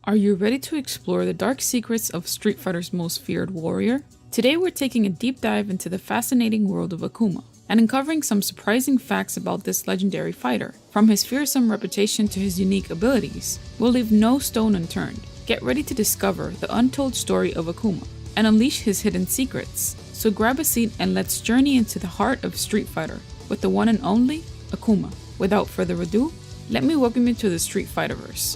Are you ready to explore the dark secrets of Street Fighter's most feared warrior? Today we're taking a deep dive into the fascinating world of Akuma, and uncovering some surprising facts about this legendary fighter. From his fearsome reputation to his unique abilities, we'll leave no stone unturned. Get ready to discover the untold story of Akuma, and unleash his hidden secrets. So grab a seat and let's journey into the heart of Street Fighter, with the one and only Akuma. Without further ado, let me welcome you to the Street Fighterverse.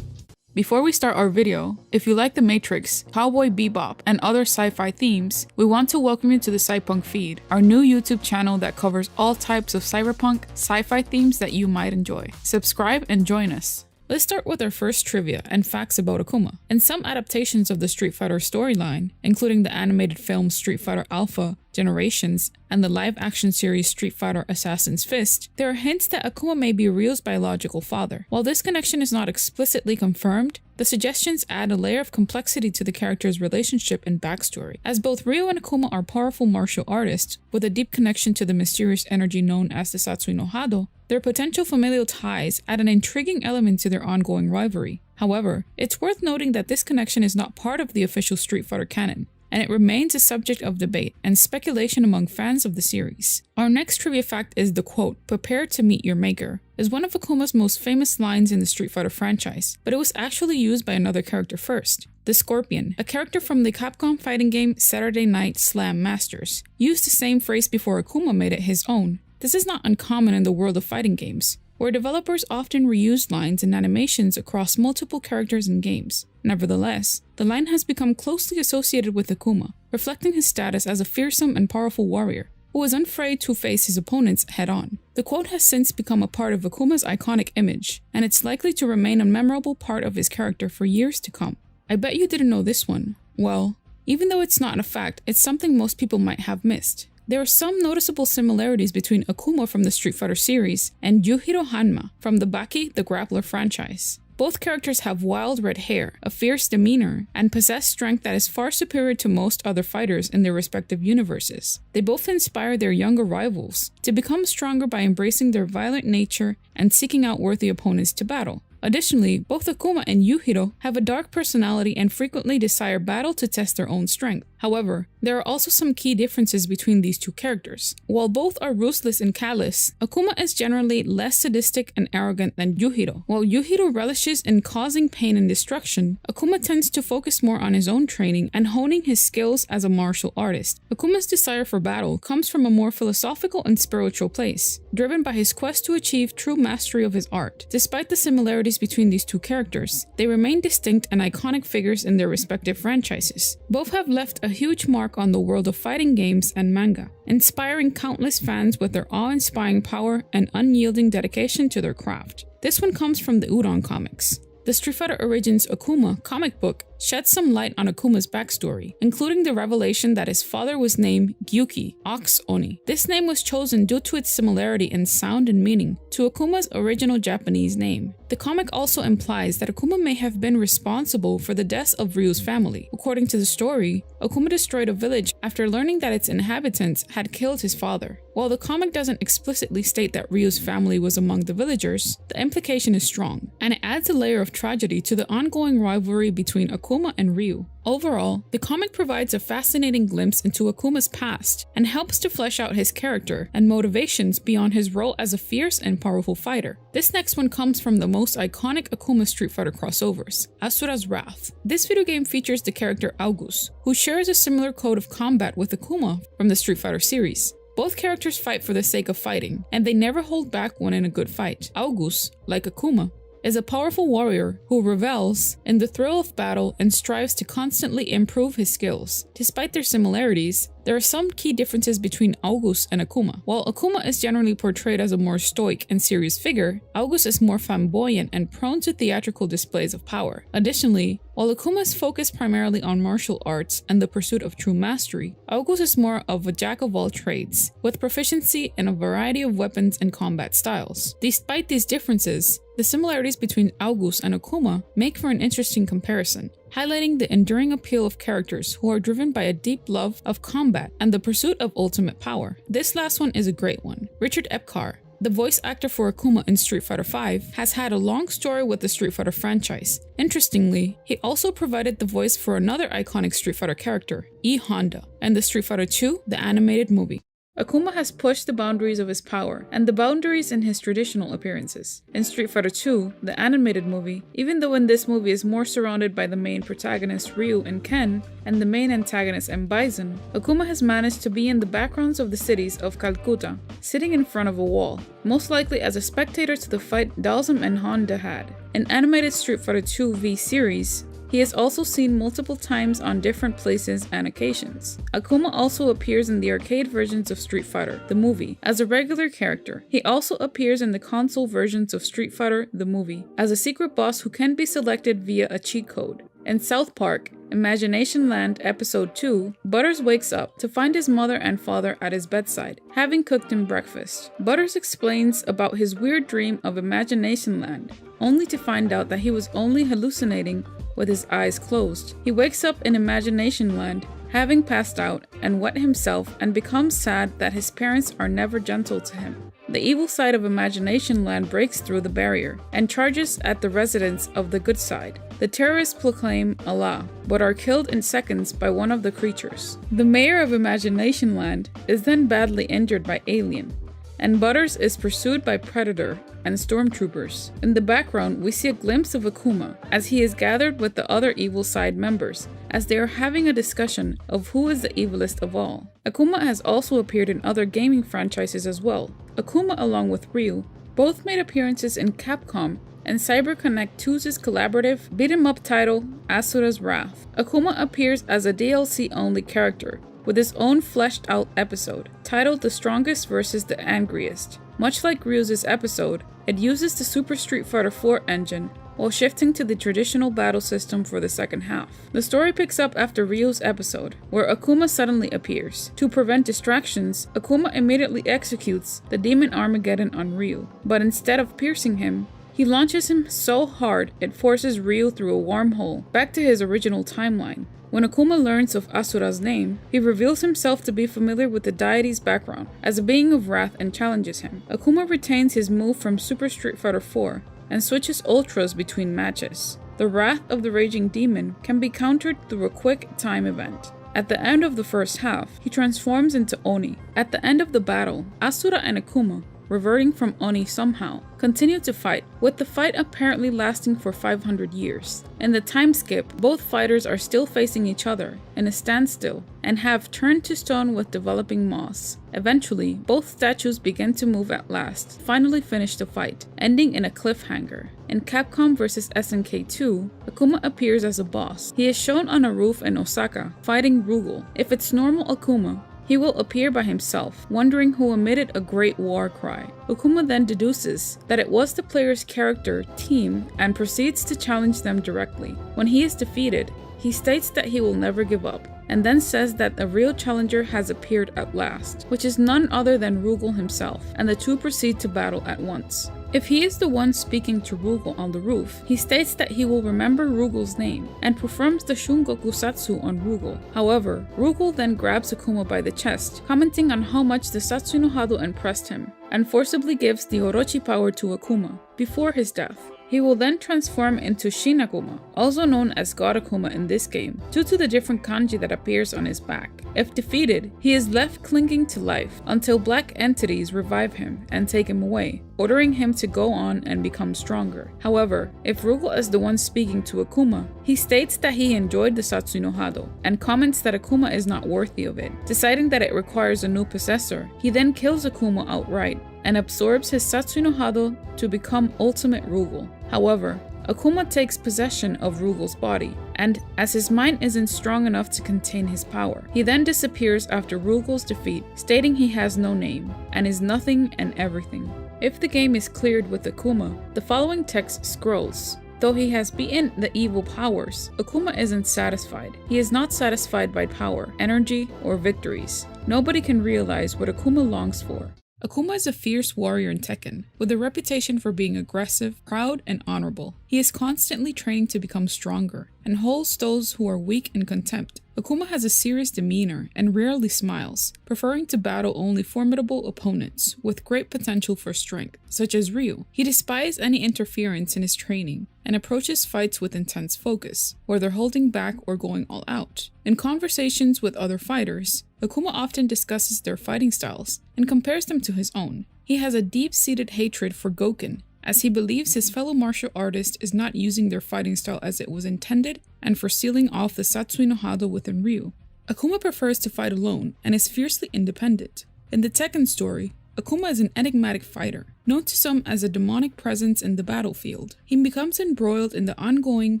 Before we start our video, if you like The Matrix, Cowboy Bebop, and other sci-fi themes, we want to welcome you to the Cypunk feed, our new YouTube channel that covers all types of cyberpunk, sci-fi themes that you might enjoy. Subscribe and join us. Let's start with our first trivia and facts about Akuma. In some adaptations of the Street Fighter storyline, including the animated film Street Fighter Alpha Generations and the live-action series Street Fighter Assassin's Fist, there are hints that Akuma may be Ryu's biological father. While this connection is not explicitly confirmed, the suggestions add a layer of complexity to the character's relationship and backstory. As both Ryu and Akuma are powerful martial artists, with a deep connection to the mysterious energy known as the Satsu no Hado, their potential familial ties add an intriguing element to their ongoing rivalry. However, it's worth noting that this connection is not part of the official Street Fighter canon, and it remains a subject of debate and speculation among fans of the series. Our next trivia fact is the quote, "Prepare to meet your maker," is one of Akuma's most famous lines in the Street Fighter franchise, but it was actually used by another character first. The Scorpion, a character from the Capcom fighting game Saturday Night Slam Masters, used the same phrase before Akuma made it his own. This is not uncommon in the world of fighting games, where developers often reuse lines and animations across multiple characters and games. Nevertheless, the line has become closely associated with Akuma, reflecting his status as a fearsome and powerful warrior who was unafraid to face his opponents head-on. The quote has since become a part of Akuma's iconic image, and it's likely to remain a memorable part of his character for years to come. I bet you didn't know this one. Well, even though it's not a fact, it's something most people might have missed. There are some noticeable similarities between Akuma from the Street Fighter series and Yujiro Hanma from the Baki the Grappler franchise. Both characters have wild red hair, a fierce demeanor, and possess strength that is far superior to most other fighters in their respective universes. They both inspire their younger rivals to become stronger by embracing their violent nature and seeking out worthy opponents to battle. Additionally, both Akuma and Yujiro have a dark personality and frequently desire battle to test their own strength. However, there are also some key differences between these two characters. While both are ruthless and callous, Akuma is generally less sadistic and arrogant than Yujiro. While Yujiro relishes in causing pain and destruction, Akuma tends to focus more on his own training and honing his skills as a martial artist. Akuma's desire for battle comes from a more philosophical and spiritual place, driven by his quest to achieve true mastery of his art. Despite the similarities between these two characters, they remain distinct and iconic figures in their respective franchises. Both have left a huge mark on the world of fighting games and manga, inspiring countless fans with their awe-inspiring power and unyielding dedication to their craft. This one comes from the Udon comics. The Street Fighter Origins Akuma comic book sheds some light on Akuma's backstory, including the revelation that his father was named Gyuki, Ox Oni. This name was chosen due to its similarity in sound and meaning to Akuma's original Japanese name. The comic also implies that Akuma may have been responsible for the deaths of Ryu's family. According to the story, Akuma destroyed a village after learning that its inhabitants had killed his father. While the comic doesn't explicitly state that Ryu's family was among the villagers, the implication is strong, and it adds a layer of tragedy to the ongoing rivalry between Akuma and Ryu. Overall, the comic provides a fascinating glimpse into Akuma's past and helps to flesh out his character and motivations beyond his role as a fierce and powerful fighter. This next one comes from the most iconic Akuma Street Fighter crossovers, Asura's Wrath. This video game features the character August, who shares a similar code of combat with Akuma from the Street Fighter series. Both characters fight for the sake of fighting, and they never hold back when in a good fight. August, like Akuma, is a powerful warrior who revels in the thrill of battle and strives to constantly improve his skills. Despite their similarities, there are some key differences between August and Akuma. While Akuma is generally portrayed as a more stoic and serious figure, August is more flamboyant and prone to theatrical displays of power. Additionally, while Akuma is focused primarily on martial arts and the pursuit of true mastery, August is more of a jack of all trades, with proficiency in a variety of weapons and combat styles. Despite these differences, The similarities between August and Akuma make for an interesting comparison, highlighting the enduring appeal of characters who are driven by a deep love of combat and the pursuit of ultimate power. This last one is a great one. Richard Epcar, the voice actor for Akuma in Street Fighter V, has had a long story with the Street Fighter franchise. Interestingly, he also provided the voice for another iconic Street Fighter character, E. Honda, in the Street Fighter II, the animated movie. Akuma has pushed the boundaries of his power and the boundaries in his traditional appearances. In Street Fighter II, the animated movie, even though in this movie is more surrounded by the main protagonist Ryu and Ken and the main antagonist M. Bison, Akuma has managed to be in the backgrounds of the cities of Calcutta, sitting in front of a wall, most likely as a spectator to the fight Dalsum and Honda had. In animated Street Fighter II V series, he is also seen multiple times on different places and occasions. Akuma also appears in the arcade versions of Street Fighter, the movie, as a regular character. He also appears in the console versions of Street Fighter, the movie, as a secret boss who can be selected via a cheat code. In South Park, Imagination Land Episode 2, Butters wakes up to find his mother and father at his bedside, having cooked him breakfast. Butters explains about his weird dream of Imagination Land, only to find out that he was only hallucinating with his eyes closed. He wakes up in Imagination Land, having passed out and wet himself, and becomes sad that his parents are never gentle to him. The evil side of Imagination Land breaks through the barrier and charges at the residents of the good side. The terrorists proclaim Allah, but are killed in seconds by one of the creatures. The mayor of Imagination Land is then badly injured by Alien, and Butters is pursued by Predator and stormtroopers. In the background, we see a glimpse of Akuma as he is gathered with the other evil side members as they are having a discussion of who is the evilest of all. Akuma has also appeared in other gaming franchises as well. Akuma, along with Ryu, both made appearances in Capcom and CyberConnect 2's collaborative beat-em-up title Asura's Wrath. Akuma appears as a DLC-only character with his own fleshed-out episode titled The Strongest vs. the Angriest. Much like Ryu's episode, it uses the Super Street Fighter IV engine while shifting to the traditional battle system for the second half. The story picks up after Ryu's episode, where Akuma suddenly appears. To prevent distractions, Akuma immediately executes the Demon Armageddon on Ryu, but instead of piercing him, he launches him so hard it forces Ryu through a wormhole back to his original timeline. When Akuma learns of Asura's name, he reveals himself to be familiar with the deity's background as a being of wrath and challenges him. Akuma retains his move from Super Street Fighter IV and switches ultras between matches. The wrath of the raging demon can be countered through a quick time event. At the end of the first half, he transforms into Oni. At the end of the battle, Asura and Akuma, reverting from Oni somehow, continue to fight, with the fight apparently lasting for 500 years. In the time skip, both fighters are still facing each other in a standstill and have turned to stone with developing moss. Eventually, both statues begin to move at last, finally finish the fight, ending in a cliffhanger. In Capcom vs SNK 2, Akuma appears as a boss. He is shown on a roof in Osaka, fighting Rugal. If it's normal Akuma, he will appear by himself, wondering who emitted a great war cry. Akuma then deduces that it was the player's character, team, and proceeds to challenge them directly. When he is defeated, he states that he will never give up, and then says that a real challenger has appeared at last, which is none other than Rugal himself, and the two proceed to battle at once. If he is the one speaking to Rugal on the roof, he states that he will remember Rugal's name and performs the shun goku satsu on Rugal. However, Rugal then grabs Akuma by the chest, commenting on how much the Satsu no Hado impressed him, and forcibly gives the Orochi power to Akuma before his death. He will then transform into Shin Akuma, also known as God Akuma in this game, due to the different kanji that appears on his back. If defeated, he is left clinging to life until black entities revive him and take him away, ordering him to go on and become stronger. However, if Rugal is the one speaking to Akuma, he states that he enjoyed the Satsu no Hado and comments that Akuma is not worthy of it. Deciding that it requires a new possessor, he then kills Akuma outright and absorbs his Satsu no Hado to become Ultimate Rugal. However, Akuma takes possession of Rugal's body, and as his mind isn't strong enough to contain his power, he then disappears after Rugal's defeat, stating he has no name and is nothing and everything. If the game is cleared with Akuma, the following text scrolls. Though he has beaten the evil powers, Akuma isn't satisfied. He is not satisfied by power, energy, or victories. Nobody can realize what Akuma longs for. Akuma is a fierce warrior in Tekken, with a reputation for being aggressive, proud, and honorable. He is constantly training to become stronger, and holds those who are weak in contempt. Akuma has a serious demeanor and rarely smiles, preferring to battle only formidable opponents with great potential for strength, such as Ryu. He despises any interference in his training, and approaches fights with intense focus, whether holding back or going all out. In conversations with other fighters, Akuma often discusses their fighting styles and compares them to his own. He has a deep-seated hatred for Goku, as he believes his fellow martial artist is not using their fighting style as it was intended, and for sealing off the satsu no hado within Ryu. Akuma prefers to fight alone and is fiercely independent. In the Tekken story, Akuma is an enigmatic fighter, known to some as a demonic presence in the battlefield. He becomes embroiled in the ongoing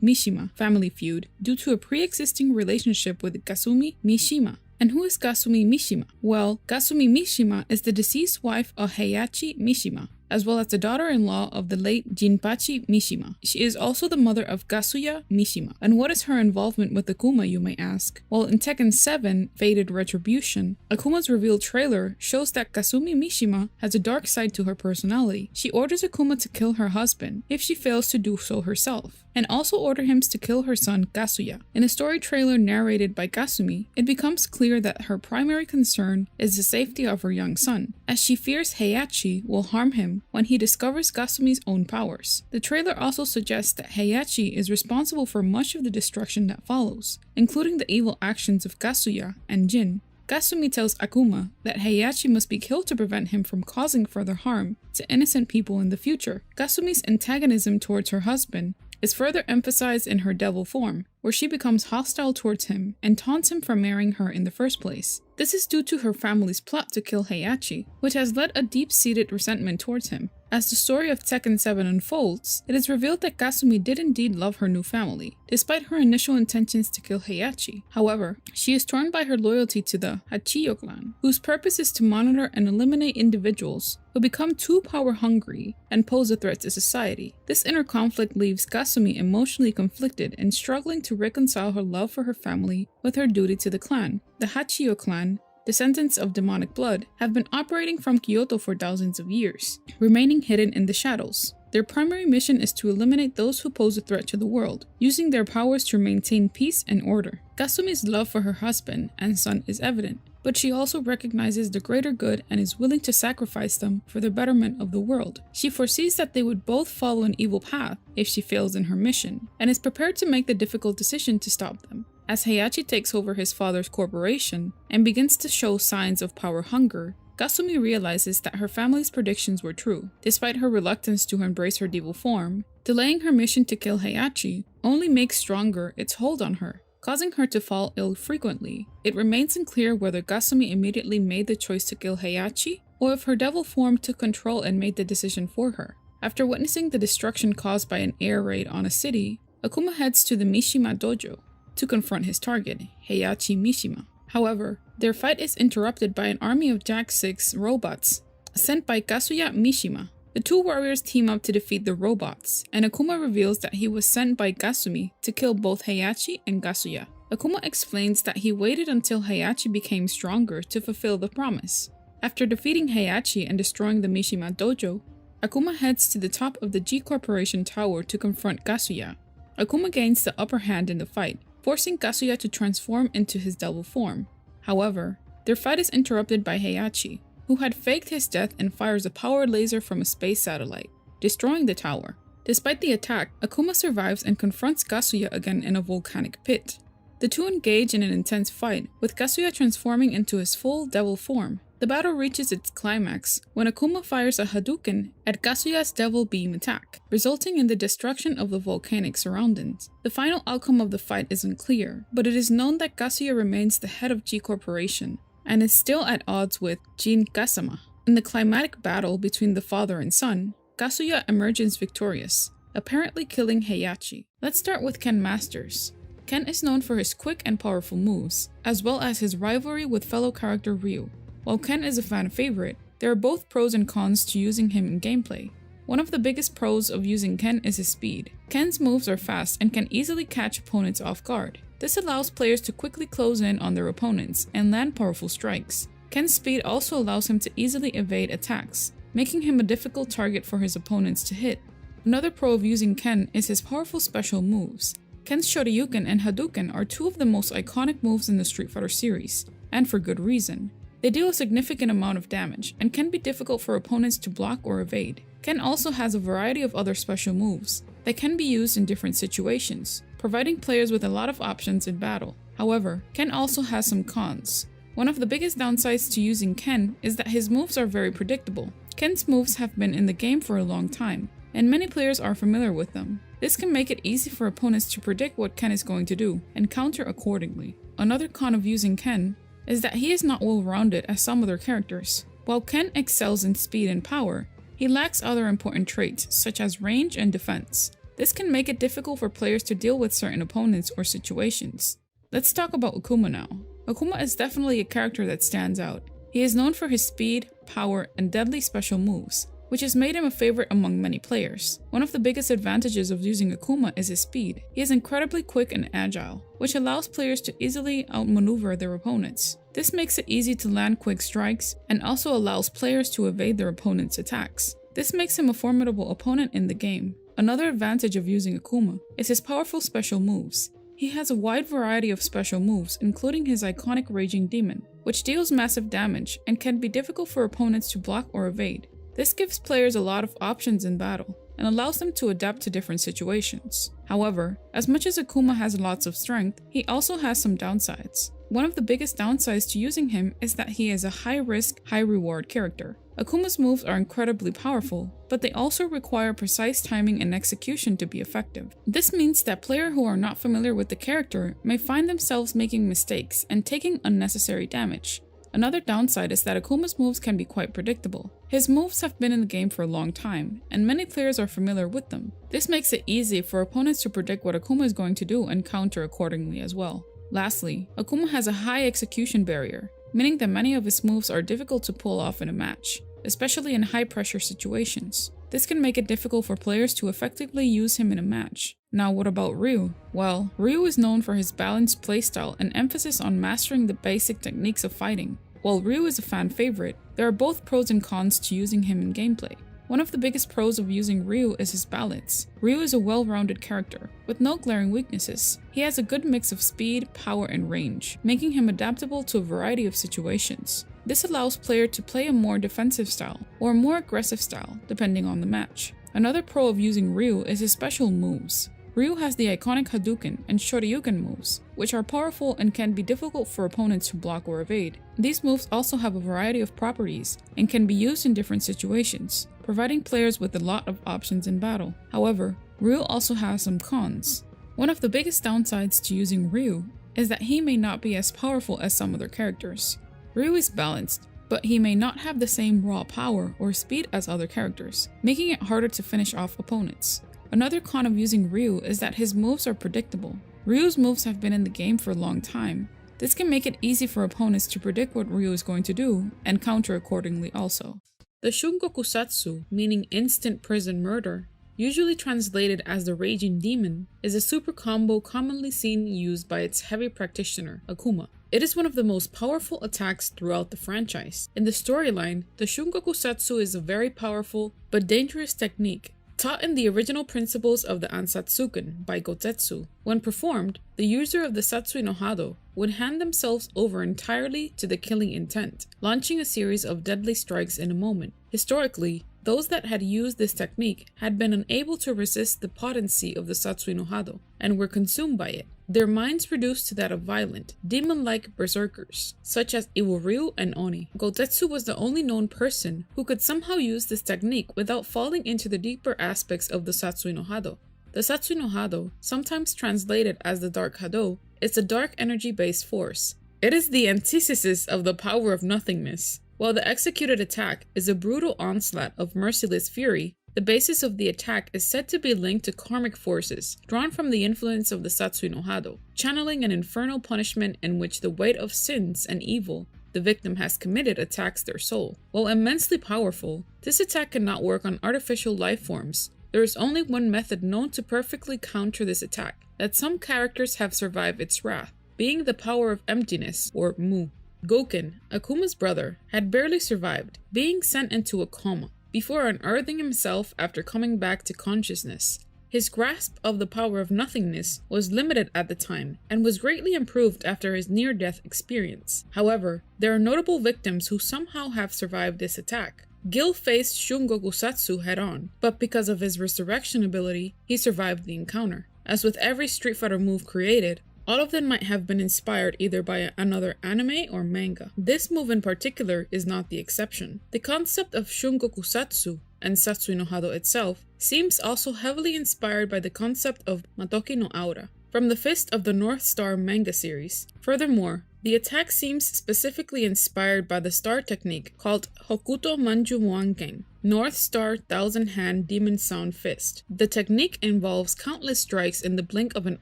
Mishima family feud due to a pre-existing relationship with Kasumi Mishima. And who is Kasumi Mishima? Well, Kasumi Mishima is the deceased wife of Heihachi Mishima, as well as the daughter-in-law of the late Jinpachi Mishima. She is also the mother of Kazuya Mishima. And what is her involvement with Akuma, you may ask? Well, in Tekken 7, Fated Retribution, Akuma's revealed trailer shows that Kasumi Mishima has a dark side to her personality. She orders Akuma to kill her husband if she fails to do so herself, and also order him to kill her son Kazuya. In a story trailer narrated by Kasumi, it becomes clear that her primary concern is the safety of her young son, as she fears Heihachi will harm him when he discovers Kasumi's own powers. The trailer also suggests that Heihachi is responsible for much of the destruction that follows, including the evil actions of Kazuya and Jin. Kasumi tells Akuma that Heihachi must be killed to prevent him from causing further harm to innocent people in the future. Kasumi's antagonism towards her husband is further emphasized in her devil form, where she becomes hostile towards him and taunts him for marrying her in the first place. This is due to her family's plot to kill Heihachi, which has led a deep-seated resentment towards him. As the story of Tekken 7 unfolds, it is revealed that Kasumi did indeed love her new family, despite her initial intentions to kill Heihachi. However, she is torn by her loyalty to the Hachiyo clan, whose purpose is to monitor and eliminate individuals who become too power-hungry and pose a threat to society. This inner conflict leaves Kasumi emotionally conflicted and struggling to reconcile her love for her family with her duty to the clan. The Hachiyo clan, descendants of demonic blood, have been operating from Kyoto for thousands of years, remaining hidden in the shadows. Their primary mission is to eliminate those who pose a threat to the world, using their powers to maintain peace and order. Kasumi's love for her husband and son is evident, but she also recognizes the greater good and is willing to sacrifice them for the betterment of the world. She foresees that they would both follow an evil path if she fails in her mission, and is prepared to make the difficult decision to stop them. As Heihachi takes over his father's corporation and begins to show signs of power hunger, Kasumi realizes that her family's predictions were true. Despite her reluctance to embrace her devil form, delaying her mission to kill Heihachi only makes stronger its hold on her, causing her to fall ill frequently. It remains unclear whether Kasumi immediately made the choice to kill Heihachi, or if her devil form took control and made the decision for her. After witnessing the destruction caused by an air raid on a city, Akuma heads to the Mishima dojo to confront his target, Heihachi Mishima. However, their fight is interrupted by an army of Jack 6 robots sent by Kazuya Mishima. The two warriors team up to defeat the robots, and Akuma reveals that he was sent by Kasumi to kill both Heihachi and Kazuya. Akuma explains that he waited until Heihachi became stronger to fulfill the promise. After defeating Heihachi and destroying the Mishima dojo, Akuma heads to the top of the G Corporation tower to confront Kazuya. Akuma gains the upper hand in the fight, forcing Kazuya to transform into his devil form. However, their fight is interrupted by Heihachi, who had faked his death and fires a power laser from a space satellite, destroying the tower. Despite the attack, Akuma survives and confronts Kazuya again in a volcanic pit. The two engage in an intense fight, with Kazuya transforming into his full devil form. The battle reaches its climax when Akuma fires a Hadouken at Kazuya's devil beam attack, resulting in the destruction of the volcanic surroundings. The final outcome of the fight is unclear, but it is known that Kazuya remains the head of G Corporation and is still at odds with Jin Kazama. In the climatic battle between the father and son, Kazuya emerges victorious, apparently killing Heihachi. Let's start with Ken Masters. Ken is known for his quick and powerful moves, as well as his rivalry with fellow character Ryu. While Ken is a fan favorite, there are both pros and cons to using him in gameplay. One of the biggest pros of using Ken is his speed. Ken's moves are fast and can easily catch opponents off guard. This allows players to quickly close in on their opponents and land powerful strikes. Ken's speed also allows him to easily evade attacks, making him a difficult target for his opponents to hit. Another pro of using Ken is his powerful special moves. Ken's Shoryuken and Hadouken are two of the most iconic moves in the Street Fighter series, and for good reason. They deal a significant amount of damage and can be difficult for opponents to block or evade. Ken also has a variety of other special moves that can be used in different situations, providing players with a lot of options in battle. However, Ken also has some cons. One of the biggest downsides to using Ken is that his moves are very predictable. Ken's moves have been in the game for a long time, and many players are familiar with them. This can make it easy for opponents to predict what Ken is going to do and counter accordingly. Another con of using Ken is that he is not well-rounded as some other characters. While Ken excels in speed and power, he lacks other important traits such as range and defense. This can make it difficult for players to deal with certain opponents or situations. Let's talk about Akuma now. Akuma is definitely a character that stands out. He is known for his speed, power, and deadly special moves, which has made him a favorite among many players. One of the biggest advantages of using Akuma is his speed. He is incredibly quick and agile, which allows players to easily outmaneuver their opponents. This makes it easy to land quick strikes and also allows players to evade their opponent's attacks. This makes him a formidable opponent in the game. Another advantage of using Akuma is his powerful special moves. He has a wide variety of special moves, including his iconic Raging Demon, which deals massive damage and can be difficult for opponents to block or evade. This gives players a lot of options in battle and allows them to adapt to different situations. However, as much as Akuma has lots of strength, he also has some downsides. One of the biggest downsides to using him is that he is a high-risk, high-reward character. Akuma's moves are incredibly powerful, but they also require precise timing and execution to be effective. This means that players who are not familiar with the character may find themselves making mistakes and taking unnecessary damage. Another downside is that Akuma's moves can be quite predictable. His moves have been in the game for a long time, and many players are familiar with them. This makes it easy for opponents to predict what Akuma is going to do and counter accordingly as well. Lastly, Akuma has a high execution barrier, meaning that many of his moves are difficult to pull off in a match, especially in high-pressure situations. This can make it difficult for players to effectively use him in a match. Now what about Ryu? Well, Ryu is known for his balanced playstyle and emphasis on mastering the basic techniques of fighting. While Ryu is a fan favorite, there are both pros and cons to using him in gameplay. One of the biggest pros of using Ryu is his balance. Ryu is a well-rounded character, with no glaring weaknesses. He has a good mix of speed, power, and range, making him adaptable to a variety of situations. This allows players to play a more defensive style, or a more aggressive style, depending on the match. Another pro of using Ryu is his special moves. Ryu has the iconic Hadouken and Shoryuken moves, which are powerful and can be difficult for opponents to block or evade. These moves also have a variety of properties and can be used in different situations, providing players with a lot of options in battle. However, Ryu also has some cons. One of the biggest downsides to using Ryu is that he may not be as powerful as some other characters. Ryu is balanced, but he may not have the same raw power or speed as other characters, making it harder to finish off opponents. Another con of using Ryu is that his moves are predictable. Ryu's moves have been in the game for a long time. This can make it easy for opponents to predict what Ryu is going to do and counter accordingly also. The shun satsu, meaning instant prison murder, usually translated as the Raging Demon, is a super combo commonly seen used by its heavy practitioner, Akuma. It is one of the most powerful attacks throughout the franchise. In the storyline, the shun satsu is a very powerful but dangerous technique taught in the original principles of the Ansatsuken by Gotetsu. When performed, the user of the Satsui no Hado would hand themselves over entirely to the killing intent, launching a series of deadly strikes in a moment. Historically, those that had used this technique had been unable to resist the potency of the Satsui no Hado and were consumed by it, their minds reduced to that of violent, demon-like berserkers, such as Iwo and Oni. Gotetsu was the only known person who could somehow use this technique without falling into the deeper aspects of the Satsui no Hado. The Satsui no Hado, sometimes translated as the Dark Hado, is a dark energy-based force. It is the antithesis of the power of nothingness. While the executed attack is a brutal onslaught of merciless fury, the basis of the attack is said to be linked to karmic forces drawn from the influence of the Satsui no Hado, channeling an infernal punishment in which the weight of sins and evil the victim has committed attacks their soul. While immensely powerful, this attack cannot work on artificial life forms. There is only one method known to perfectly counter this attack, that some characters have survived its wrath, being the power of emptiness, or Mu. Goku, Akuma's brother, had barely survived, being sent into a coma before unearthing himself after coming back to consciousness. His grasp of the power of nothingness was limited at the time and was greatly improved after his near-death experience. However, there are notable victims who somehow have survived this attack. Gil faced Shun Satsu head-on, but because of his resurrection ability, he survived the encounter. As with every Street Fighter move created, all of them might have been inspired either by another anime or manga. This move in particular is not the exception. The concept of Shun Satsu and Satsu no Hado itself seems also heavily inspired by the concept of Matoki no Aura from the Fist of the North Star manga series. Furthermore, the attack seems specifically inspired by the star technique called Hokuto Manju Muanken, North Star Thousand Hand Demon Sound Fist. The technique involves countless strikes in the blink of an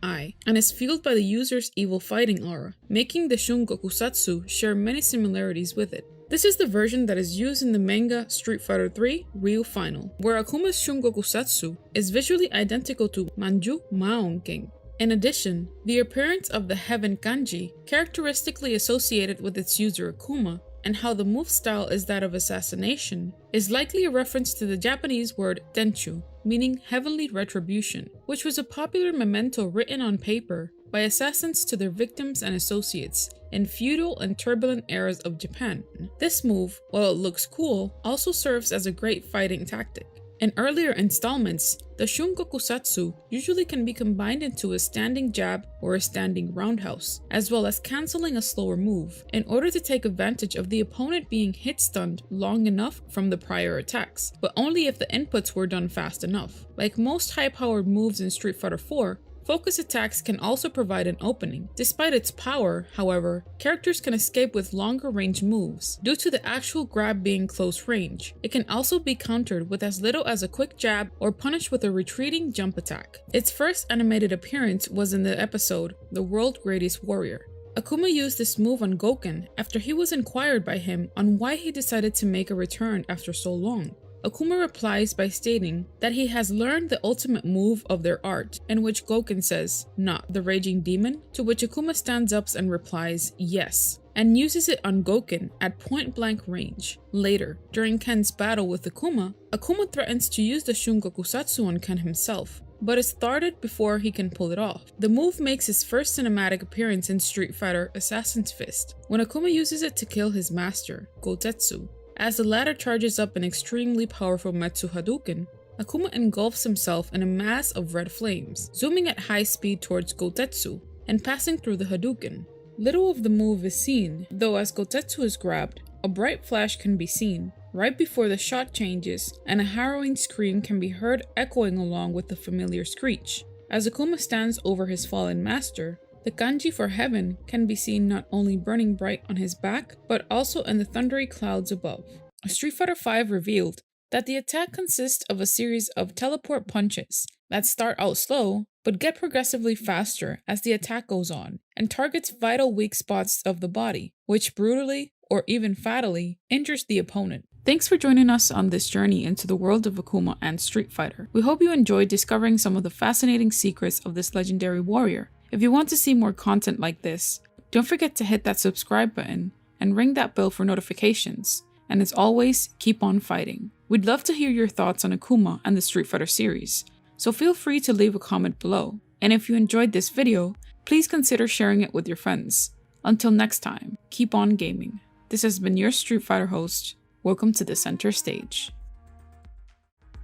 eye and is fueled by the user's evil fighting aura, making the Shun Satsu share many similarities with it. This is the version that is used in the manga Street Fighter III Ryu Final, where Akuma's Shun Satsu is visually identical to Manju Muanken. In addition, the appearance of the Heaven Kanji, characteristically associated with its user Akuma, and how the move style is that of assassination, is likely a reference to the Japanese word tenchu, meaning heavenly retribution, which was a popular memento written on paper by assassins to their victims and associates in feudal and turbulent eras of Japan. This move, while it looks cool, also serves as a great fighting tactic. In earlier installments, the Shun Satsu usually can be combined into a standing jab or a standing roundhouse, as well as cancelling a slower move, in order to take advantage of the opponent being hit-stunned long enough from the prior attacks, but only if the inputs were done fast enough. Like most high-powered moves in Street Fighter IV, focus attacks can also provide an opening. Despite its power, however, characters can escape with longer range moves due to the actual grab being close range. It can also be countered with as little as a quick jab or punished with a retreating jump attack. Its first animated appearance was in the episode The World's Greatest Warrior. Akuma used this move on Goku after he was inquired by him on why he decided to make a return after so long. Akuma replies by stating that he has learned the ultimate move of their art, in which Goku says, "Not the raging demon?" To which Akuma stands up and replies, "Yes," and uses it on Goku at point-blank range. Later, during Ken's battle with Akuma, Akuma threatens to use the Shun Satsu on Ken himself, but is thwarted before he can pull it off. The move makes his first cinematic appearance in Street Fighter Assassin's Fist, when Akuma uses it to kill his master, Gotetsu. As the latter charges up an extremely powerful Metsu Hadouken, Akuma engulfs himself in a mass of red flames, zooming at high speed towards Gotetsu and passing through the Hadouken. Little of the move is seen, though as Gotetsu is grabbed, a bright flash can be seen right before the shot changes, and a harrowing scream can be heard echoing along with the familiar screech. As Akuma stands over his fallen master, the kanji for heaven can be seen not only burning bright on his back, but also in the thundery clouds above. Street Fighter V revealed that the attack consists of a series of teleport punches that start out slow, but get progressively faster as the attack goes on, and targets vital weak spots of the body, which brutally, or even fatally, injures the opponent. Thanks for joining us on this journey into the world of Akuma and Street Fighter. We hope you enjoyed discovering some of the fascinating secrets of this legendary warrior. If you want to see more content like this, don't forget to hit that subscribe button and ring that bell for notifications. And as always, keep on fighting. We'd love to hear your thoughts on Akuma and the Street Fighter series, so feel free to leave a comment below. And if you enjoyed this video, please consider sharing it with your friends. Until next time, keep on gaming. This has been your Street Fighter host. Welcome to the center stage.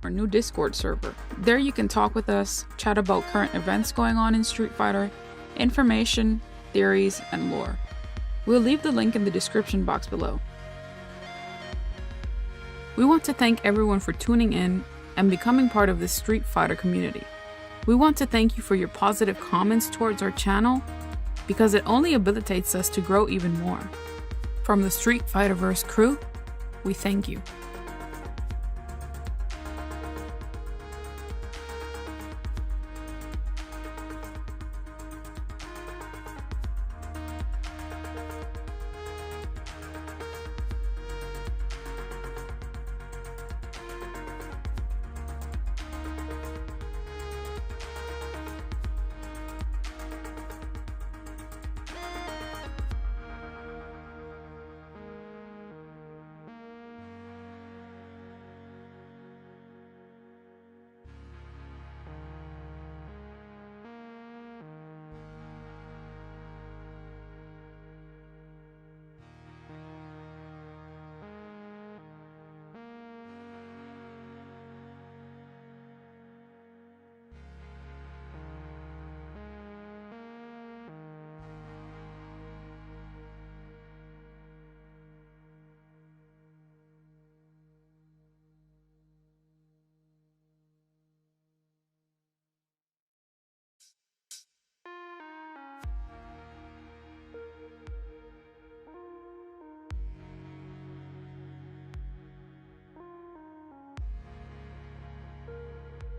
Our new Discord server. There you can talk with us, chat about current events going on in Street Fighter, information, theories, and lore. We'll leave the link in the description box below. We want to thank everyone for tuning in and becoming part of this Street Fighter community. We want to thank you for your positive comments towards our channel, because it only habilitates us to grow even more. From the Street Fighterverse crew, we thank you.